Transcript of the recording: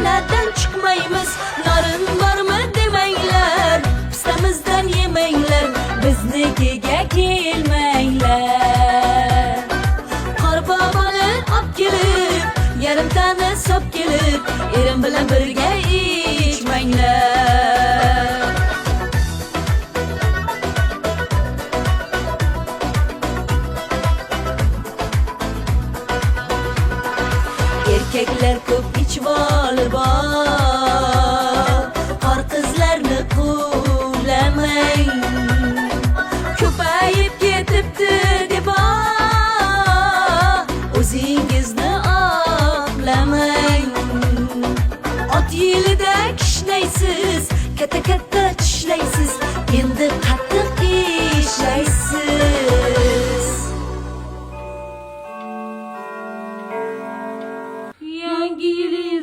xonadon chiqmaymiz. Norin bormi demanglar, pistamizdan yemanglar, biznikiga kelmanglar. Qorboboni olib kelib, yarimtani sop kelib, erim bilan birga ichmanglar. Erkeklar ko'p ichib olib qor qizlarni quvlamang. Ko'payib ketibdi deb o'zingizni oqlamang. Ot yilida kishnaysiz, katta tishlaysiz, endi qattiq ishlaysiz. Yangi yil